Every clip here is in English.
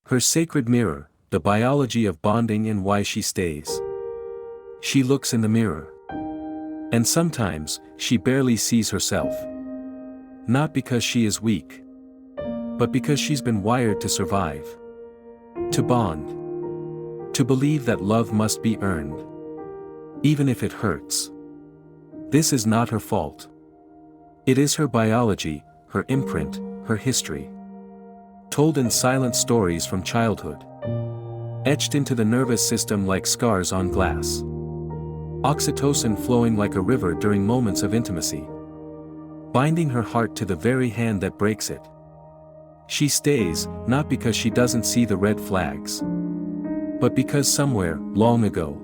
Her sacred mirror, the biology of bonding and why she stays. She looks in the mirror. And sometimes, she barely sees herself. Not because she is weak, but because she's been wired to survive. To bond. To believe that love must be earned. Even if it hurts. This is not her fault. It is her biology, her imprint, her history. Told in silent stories from childhood. Etched into the nervous system like scars on glass. Oxytocin flowing like a river during moments of intimacy. Binding her heart to the very hand that breaks it. She stays, not because she doesn't see the red flags. But because somewhere, long ago,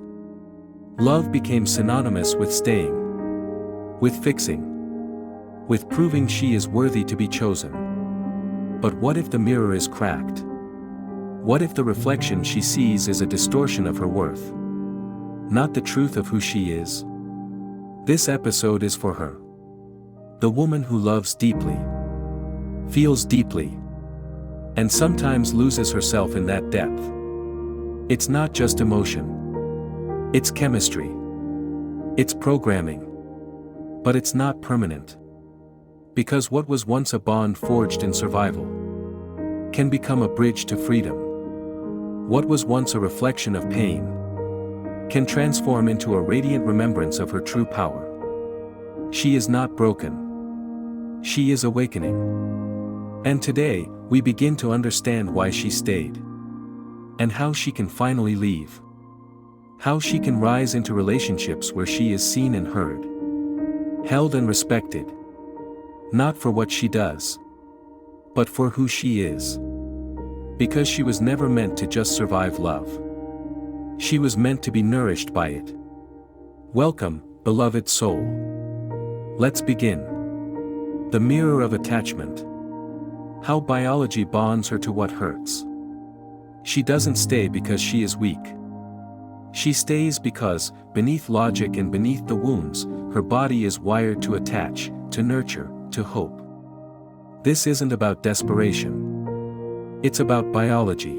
love became synonymous with staying. With fixing. With proving she is worthy to be chosen. But what if the mirror is cracked? What if the reflection she sees is a distortion of her worth? Not the truth of who she is? This episode is for her. The woman who loves deeply. Feels deeply. And sometimes loses herself in that depth. It's not just emotion. It's chemistry. It's programming. But it's not permanent. Because what was once a bond forged in survival can become a bridge to freedom. What was once a reflection of pain can transform into a radiant remembrance of her true power. She is not broken. She is awakening. And today, we begin to understand why she stayed. And how she can finally leave. How she can rise into relationships where she is seen and heard. Held and respected. Not for what she does. But for who she is. Because she was never meant to just survive love. She was meant to be nourished by it. Welcome, beloved soul. Let's begin. The mirror of attachment. How biology bonds her to what hurts. She doesn't stay because she is weak. She stays because, beneath logic and beneath the wounds, her body is wired to attach, to nurture, to hope. This isn't about desperation. It's about biology.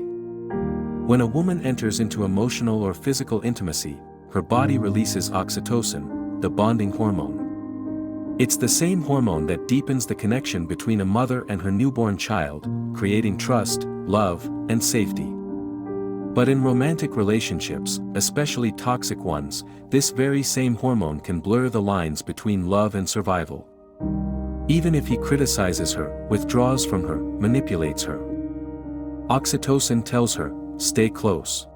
When a woman enters into emotional or physical intimacy, her body releases oxytocin, the bonding hormone. It's the same hormone that deepens the connection between a mother and her newborn child, creating trust, love, and safety. But in romantic relationships, especially toxic ones, this very same hormone can blur the lines between love and survival. Even if he criticizes her, withdraws from her, manipulates her. Oxytocin tells her, stay close.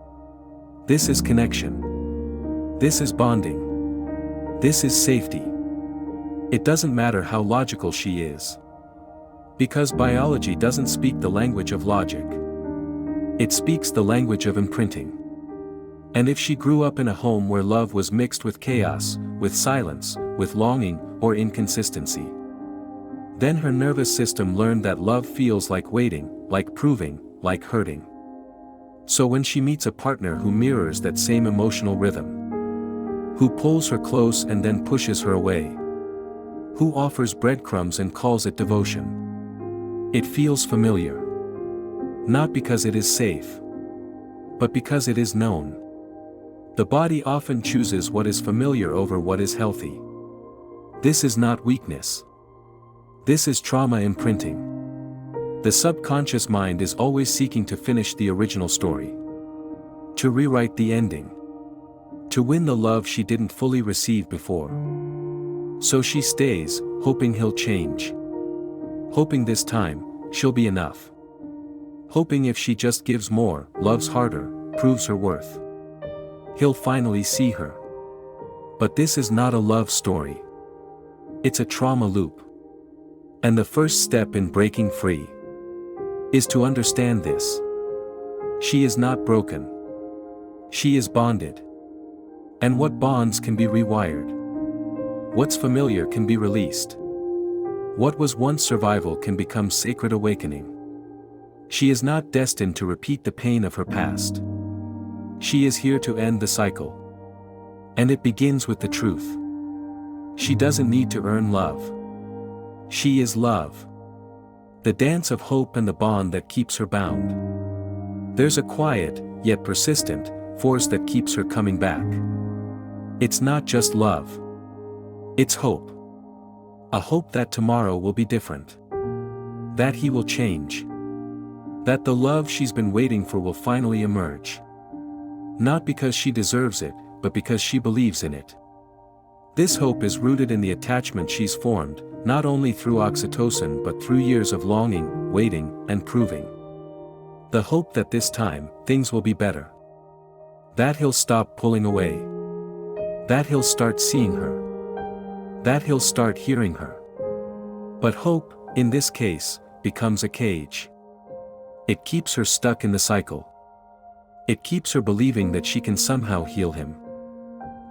This is connection. This is bonding. This is safety. It doesn't matter how logical she is. Because biology doesn't speak the language of logic. It speaks the language of imprinting. And if she grew up in a home where love was mixed with chaos, with silence, with longing, or inconsistency, then her nervous system learned that love feels like waiting, like proving, like hurting. So when she meets a partner who mirrors that same emotional rhythm, who pulls her close and then pushes her away, who offers breadcrumbs and calls it devotion, it feels familiar. Not because it is safe, but because it is known. The body often chooses what is familiar over what is healthy. This is not weakness. This is trauma imprinting. The subconscious mind is always seeking to finish the original story. To rewrite the ending. To win the love she didn't fully receive before. So she stays, hoping he'll change. Hoping this time, she'll be enough. Hoping if she just gives more, loves harder, proves her worth, he'll finally see her. But this is not a love story. It's a trauma loop. And the first step in breaking free is to understand this. She is not broken. She is bonded. And what bonds can be rewired? What's familiar can be released. What was once survival can become sacred awakening. She is not destined to repeat the pain of her past. She is here to end the cycle. And it begins with the truth. She doesn't need to earn love. She is love. The dance of hope and the bond that keeps her bound. There's a quiet, yet persistent, force that keeps her coming back. It's not just love. It's hope. A hope that tomorrow will be different. That he will change. That the love she's been waiting for will finally emerge. Not because she deserves it, but because she believes in it. This hope is rooted in the attachment she's formed, not only through oxytocin but through years of longing, waiting, and proving. The hope that this time, things will be better. That he'll stop pulling away. That he'll start seeing her. That he'll start hearing her. But hope, in this case, becomes a cage. It keeps her stuck in the cycle. It keeps her believing that she can somehow heal him.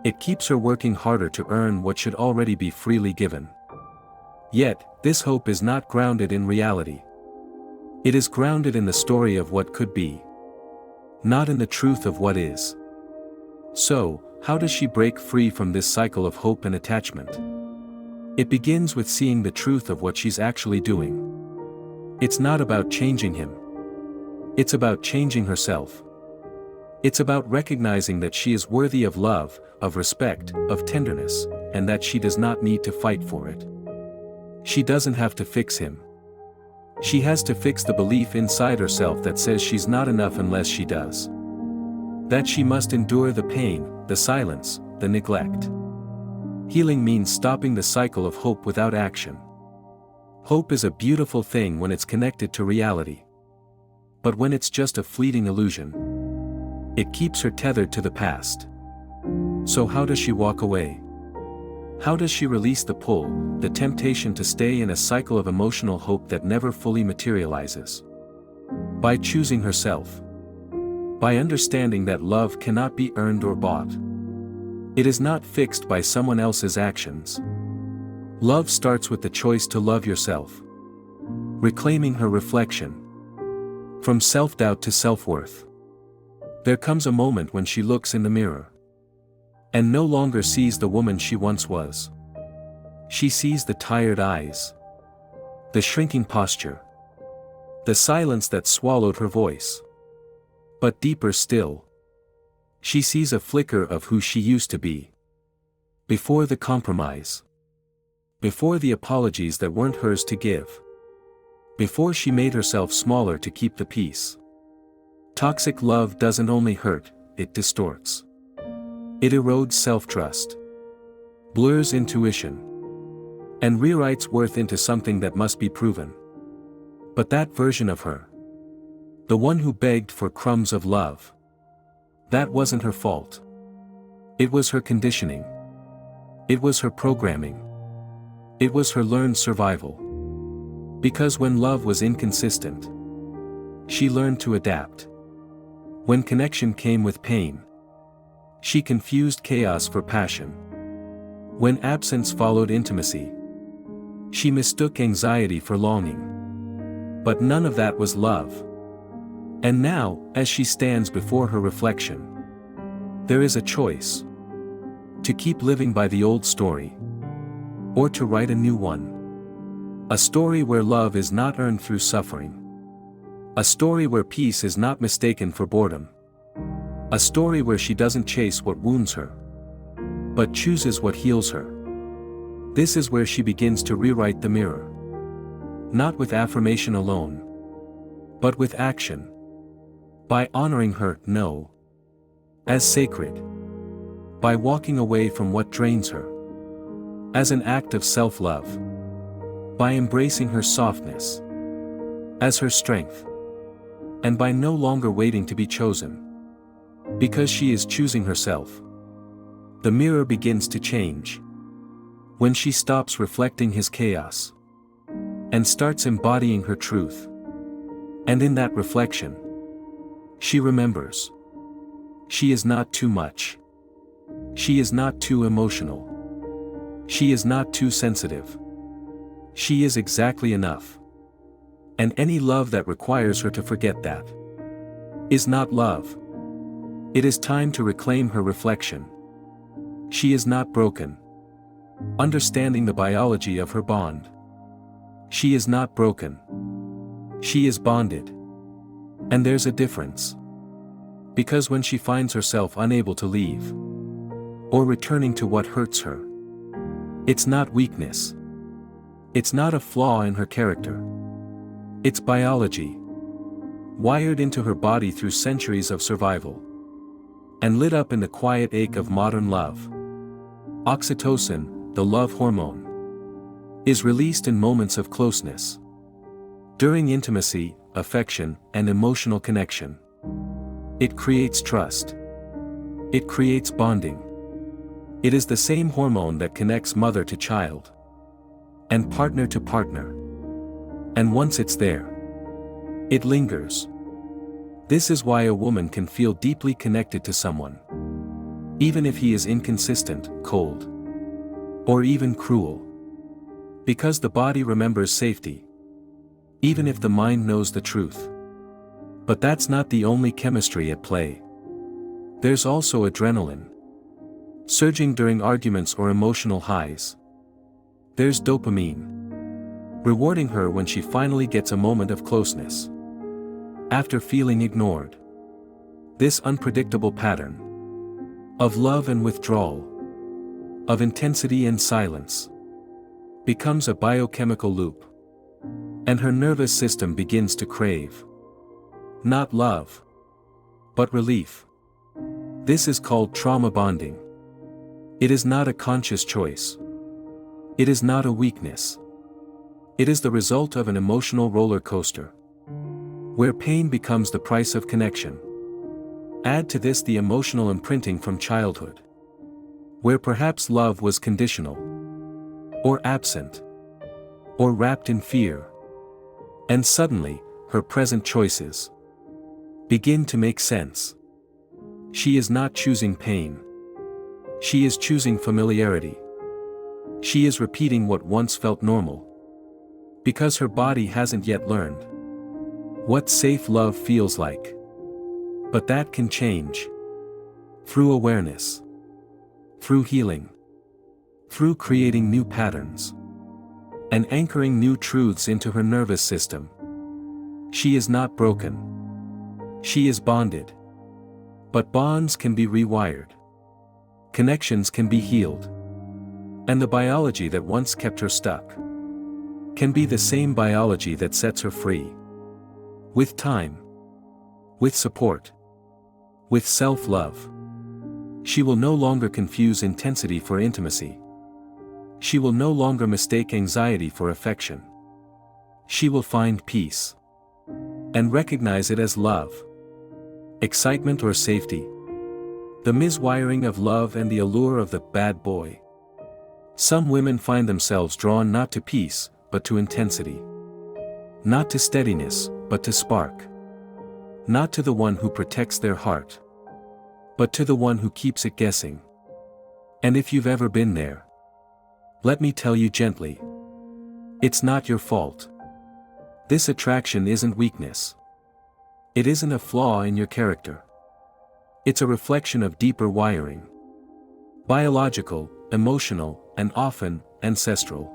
It keeps her working harder to earn what should already be freely given. Yet, this hope is not grounded in reality. It is grounded in the story of what could be, not in the truth of what is. So, how does she break free from this cycle of hope and attachment? It begins with seeing the truth of what she's actually doing. It's not about changing him. It's about changing herself. It's about recognizing that she is worthy of love, of respect, of tenderness, and that she does not need to fight for it. She doesn't have to fix him. She has to fix the belief inside herself that says she's not enough unless she does. That she must endure the pain, the silence, the neglect. Healing means stopping the cycle of hope without action. Hope is a beautiful thing when it's connected to reality. But when it's just a fleeting illusion, it keeps her tethered to the past. So how does she walk away? How does she release the pull, the temptation to stay in a cycle of emotional hope that never fully materializes? By choosing herself. By understanding that love cannot be earned or bought. It is not fixed by someone else's actions. Love starts with the choice to love yourself. Reclaiming her reflection. From self-doubt to self-worth. There comes a moment when she looks in the mirror. And no longer sees the woman she once was. She sees the tired eyes. The shrinking posture. The silence that swallowed her voice. But deeper still, she sees a flicker of who she used to be. Before the compromise. Before the apologies that weren't hers to give. Before she made herself smaller to keep the peace. Toxic love doesn't only hurt, it distorts. It erodes self-trust. Blurs intuition. And rewrites worth into something that must be proven. But that version of her, the one who begged for crumbs of love, that wasn't her fault. It was her conditioning. It was her programming. It was her learned survival. Because when love was inconsistent, she learned to adapt. When connection came with pain, she confused chaos for passion. When absence followed intimacy, she mistook anxiety for longing. But none of that was love. And now, as she stands before her reflection, there is a choice. To keep living by the old story, or to write a new one. A story where love is not earned through suffering. A story where peace is not mistaken for boredom. A story where she doesn't chase what wounds her, but chooses what heals her. This is where she begins to rewrite the mirror. Not with affirmation alone, but with action. By honoring her no as sacred. By walking away from what drains her as an act of self-love. By embracing her softness as her strength. And by no longer waiting to be chosen. Because she is choosing herself. The mirror begins to change. When she stops reflecting his chaos. And starts embodying her truth. And in that reflection, she remembers. She is not too much. She is not too emotional. She is not too sensitive. She is exactly enough. And any love that requires her to forget that is not love. It is time to reclaim her reflection. She is not broken. Understanding the biology of her bond. She is not broken. She is bonded. And there's a difference. Because when she finds herself unable to leave, or returning to what hurts her, it's not weakness. It's not a flaw in her character. It's biology, wired into her body through centuries of survival, and lit up in the quiet ache of modern love. Oxytocin, the love hormone, is released in moments of closeness. During intimacy, affection, and emotional connection. It creates trust. It creates bonding. It is the same hormone that connects mother to child, and partner to partner. And once it's there, it lingers. This is why a woman can feel deeply connected to someone, even if he is inconsistent, cold, or even cruel. Because the body remembers safety, even if the mind knows the truth. But that's not the only chemistry at play. There's also adrenaline, surging during arguments or emotional highs. There's dopamine, rewarding her when she finally gets a moment of closeness, after feeling ignored. This unpredictable pattern of love and withdrawal, of intensity and silence, becomes a biochemical loop. And her nervous system begins to crave not love, but relief. This is called trauma bonding. It is not a conscious choice. It is not a weakness. It is the result of an emotional roller coaster, where pain becomes the price of connection. Add to this the emotional imprinting from childhood, where perhaps love was conditional, or absent, or wrapped in fear. And suddenly, her present choices begin to make sense. She is not choosing pain. She is choosing familiarity. She is repeating what once felt normal, because her body hasn't yet learned what safe love feels like. But that can change. Through awareness. Through healing. Through creating new patterns. And anchoring new truths into her nervous system. She is not broken. She is bonded. But bonds can be rewired. Connections can be healed. And the biology that once kept her stuck can be the same biology that sets her free. With time. With support. With self-love. She will no longer confuse intensity for intimacy. She will no longer mistake anxiety for affection. She will find peace. And recognize it as love. Excitement or safety. The miswiring of love and the allure of the bad boy. Some women find themselves drawn not to peace, but to intensity. Not to steadiness, but to spark. Not to the one who protects their heart, but to the one who keeps it guessing. And if you've ever been there, let me tell you gently, it's not your fault. This attraction isn't weakness. It isn't a flaw in your character. It's a reflection of deeper wiring. Biological, emotional, and often, ancestral.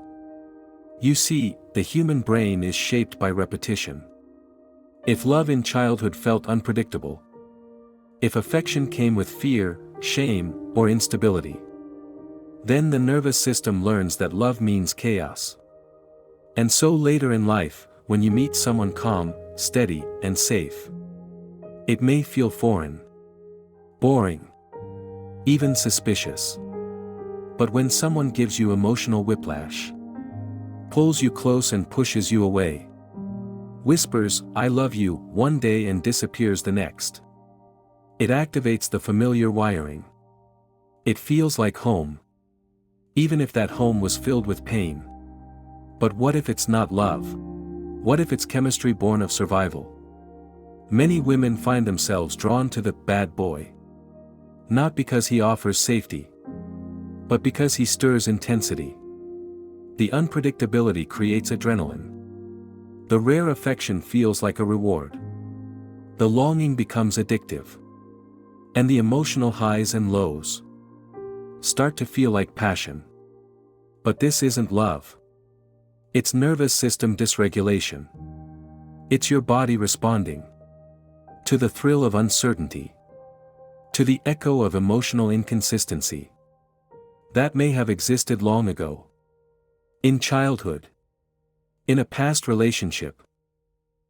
You see, the human brain is shaped by repetition. If love in childhood felt unpredictable, if affection came with fear, shame, or instability, then the nervous system learns that love means chaos. And so later in life, when you meet someone calm, steady, and safe, it may feel foreign, boring, even suspicious. But when someone gives you emotional whiplash, pulls you close and pushes you away, whispers, "I love you," one day and disappears the next, it activates the familiar wiring. It feels like home, even if that home was filled with pain. But what if it's not love? What if it's chemistry born of survival? Many women find themselves drawn to the bad boy, not because he offers safety, but because he stirs intensity. The unpredictability creates adrenaline. The rare affection feels like a reward. The longing becomes addictive. And the emotional highs and lows start to feel like passion. But this isn't love. It's nervous system dysregulation. It's your body responding. To the thrill of uncertainty. To the echo of emotional inconsistency. That may have existed long ago. In childhood. In a past relationship.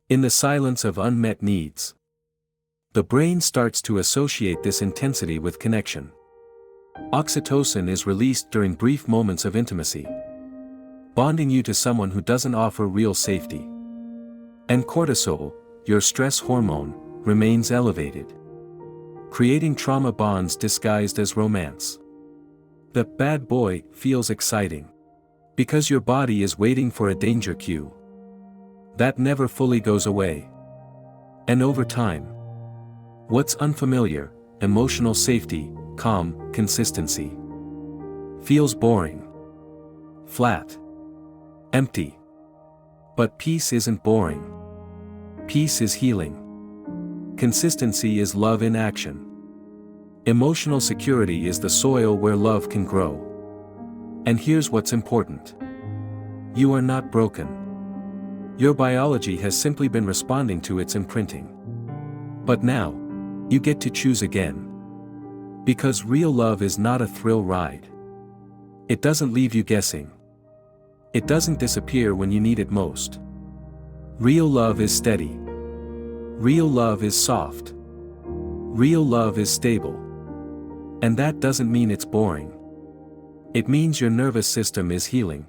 In the silence of unmet needs. The brain starts to associate this intensity with connection. Oxytocin is released during brief moments of intimacy, bonding you to someone who doesn't offer real safety. And cortisol, your stress hormone, remains elevated, creating trauma bonds disguised as romance. The bad boy feels exciting, because your body is waiting for a danger cue. That never fully goes away. And over time, what's unfamiliar, emotional safety, calm, consistency, feels boring, flat, empty. But peace isn't boring. Peace is healing. Consistency is love in action. Emotional security is the soil where love can grow. And here's what's important. You are not broken. Your biology has simply been responding to its imprinting. But now, you get to choose again. Because real love is not a thrill ride. It doesn't leave you guessing. It doesn't disappear when you need it most. Real love is steady. Real love is soft. Real love is stable. And that doesn't mean it's boring. It means your nervous system is healing.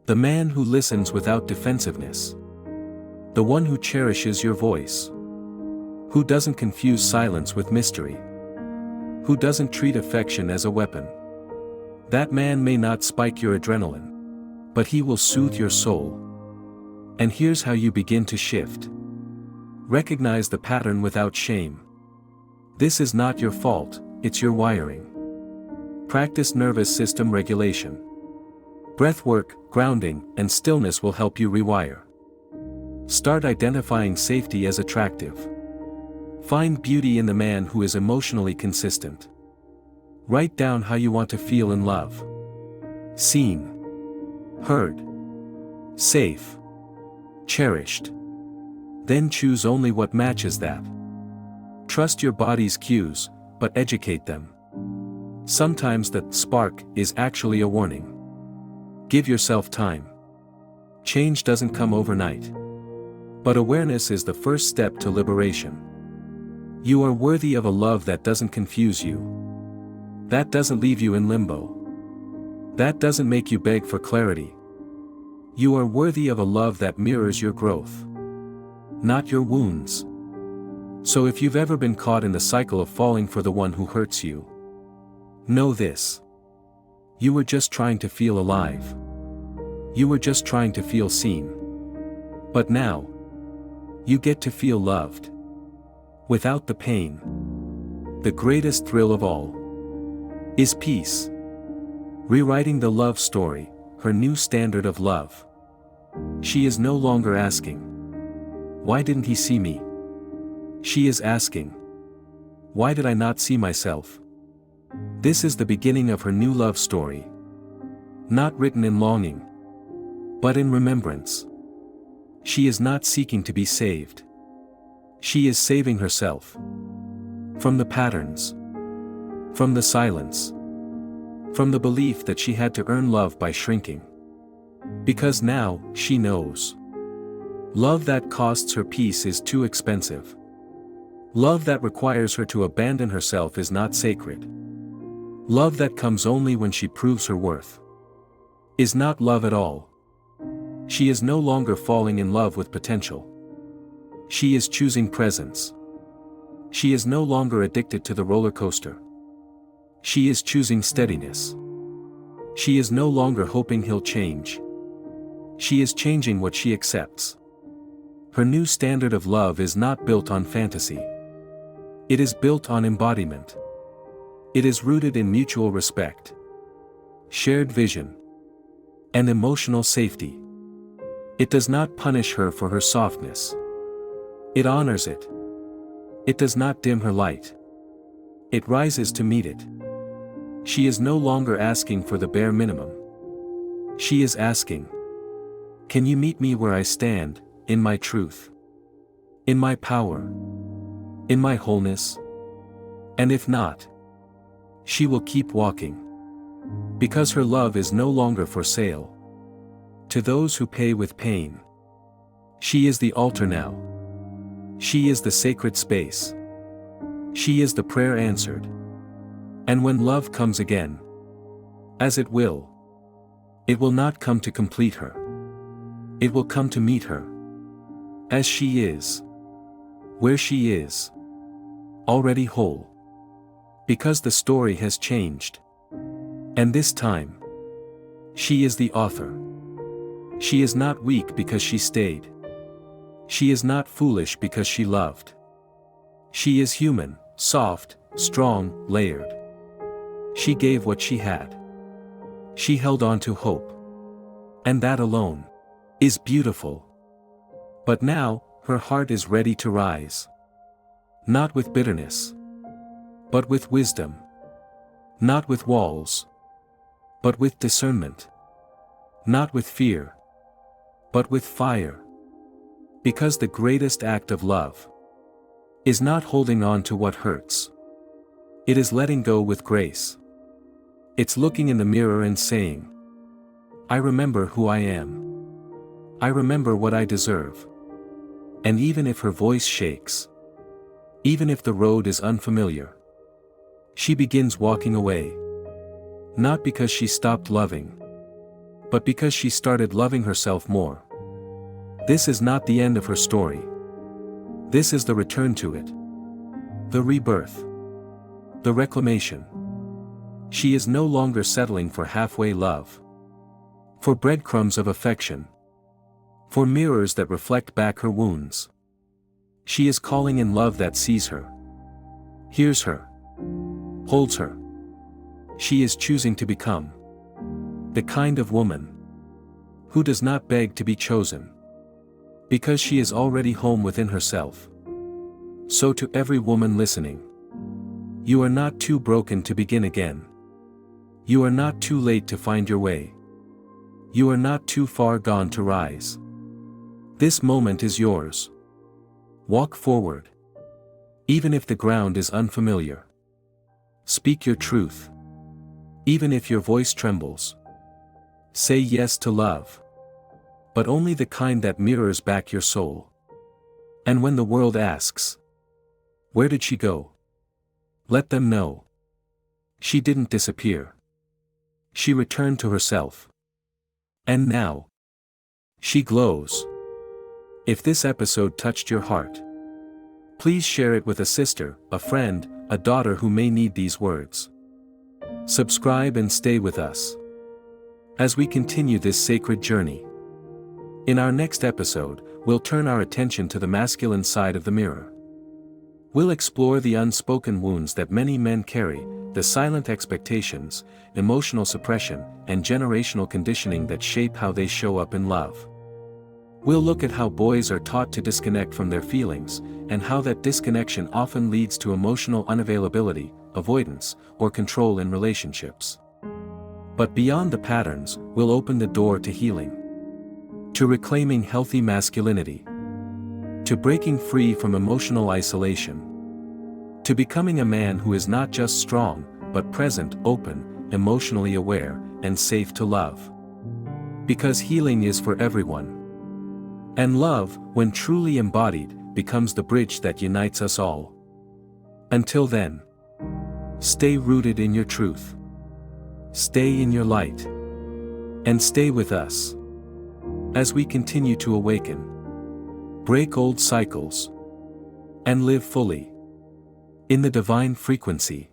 The man who listens without defensiveness. The one who cherishes your voice. Who doesn't confuse silence with mystery. Who doesn't treat affection as a weapon. That man may not spike your adrenaline, but he will soothe your soul. And here's how you begin to shift. Recognize the pattern without shame. This is not your fault, it's your wiring. Practice nervous system regulation. Breathwork, grounding, and stillness will help you rewire. Start identifying safety as attractive. Find beauty in the man who is emotionally consistent. Write down how you want to feel in love. Seen. Heard. Safe. Cherished. Then choose only what matches that. Trust your body's cues, but educate them. Sometimes the spark is actually a warning. Give yourself time. Change doesn't come overnight. But awareness is the first step to liberation. You are worthy of a love that doesn't confuse you. That doesn't leave you in limbo. That doesn't make you beg for clarity. You are worthy of a love that mirrors your growth, not your wounds. So if you've ever been caught in the cycle of falling for the one who hurts you, know this. You were just trying to feel alive. You were just trying to feel seen. But now, you get to feel loved. Without the pain. The greatest thrill of all is peace. Rewriting the love story, her new standard of love. She is no longer asking, why didn't he see me? She is asking, why did I not see myself? This is the beginning of her new love story. Not written in longing, but in remembrance. She is not seeking to be saved. She is saving herself. From the patterns. From the silence. From the belief that she had to earn love by shrinking. Because now, she knows. Love that costs her peace is too expensive. Love that requires her to abandon herself is not sacred. Love that comes only when she proves her worth is not love at all. She is no longer falling in love with potential. She is choosing presence. She is no longer addicted to the roller coaster. She is choosing steadiness. She is no longer hoping he'll change. She is changing what she accepts. Her new standard of love is not built on fantasy. It is built on embodiment. It is rooted in mutual respect, shared vision, and emotional safety. It does not punish her for her softness. It honors it. It does not dim her light. It rises to meet it. She is no longer asking for the bare minimum. She is asking, can you meet me where I stand, in my truth? In my power? In my wholeness? And if not, she will keep walking. Because her love is no longer for sale. To those who pay with pain. She is the altar now. She is the sacred space. She is the prayer answered. And when love comes again, as it will not come to complete her. It will come to meet her. As she is. Where she is. Already whole. Because the story has changed. And this time, she is the author. She is not weak because she stayed. She is not foolish because she loved. She is human, soft, strong, layered. She gave what she had. She held on to hope. And that alone is beautiful. But now, her heart is ready to rise. Not with bitterness, but with wisdom. Not with walls, but with discernment. Not with fear, but with fire. Because the greatest act of love is not holding on to what hurts. It is letting go with grace. It's looking in the mirror and saying, I remember who I am. I remember what I deserve. And even if her voice shakes, even if the road is unfamiliar, she begins walking away. Not because she stopped loving, but because she started loving herself more. This is not the end of her story. This is the return to it. The rebirth. The reclamation. She is no longer settling for halfway love. For breadcrumbs of affection. For mirrors that reflect back her wounds. She is calling in love that sees her. Hears her. Holds her. She is choosing to become the kind of woman who does not beg to be chosen. Because she is already home within herself. So to every woman listening, you are not too broken to begin again. You are not too late to find your way. You are not too far gone to rise. This moment is yours. Walk forward. Even if the ground is unfamiliar. Speak your truth. Even if your voice trembles. Say yes to love. But only the kind that mirrors back your soul. And when the world asks, where did she go? Let them know. She didn't disappear. She returned to herself. And now, she glows. If this episode touched your heart, please share it with a sister, a friend, a daughter who may need these words. Subscribe and stay with us as we continue this sacred journey. In our next episode, we'll turn our attention to the masculine side of the mirror. We'll explore the unspoken wounds that many men carry, the silent expectations, emotional suppression, and generational conditioning that shape how they show up in love. We'll look at how boys are taught to disconnect from their feelings, and how that disconnection often leads to emotional unavailability, avoidance, or control in relationships. But beyond the patterns, we'll open the door to healing. To reclaiming healthy masculinity. To breaking free from emotional isolation. To becoming a man who is not just strong, but present, open, emotionally aware, and safe to love. Because healing is for everyone. And love, when truly embodied, becomes the bridge that unites us all. Until then, stay rooted in your truth. Stay in your light. And stay with us as we continue to awaken, break old cycles, and live fully in the divine frequency.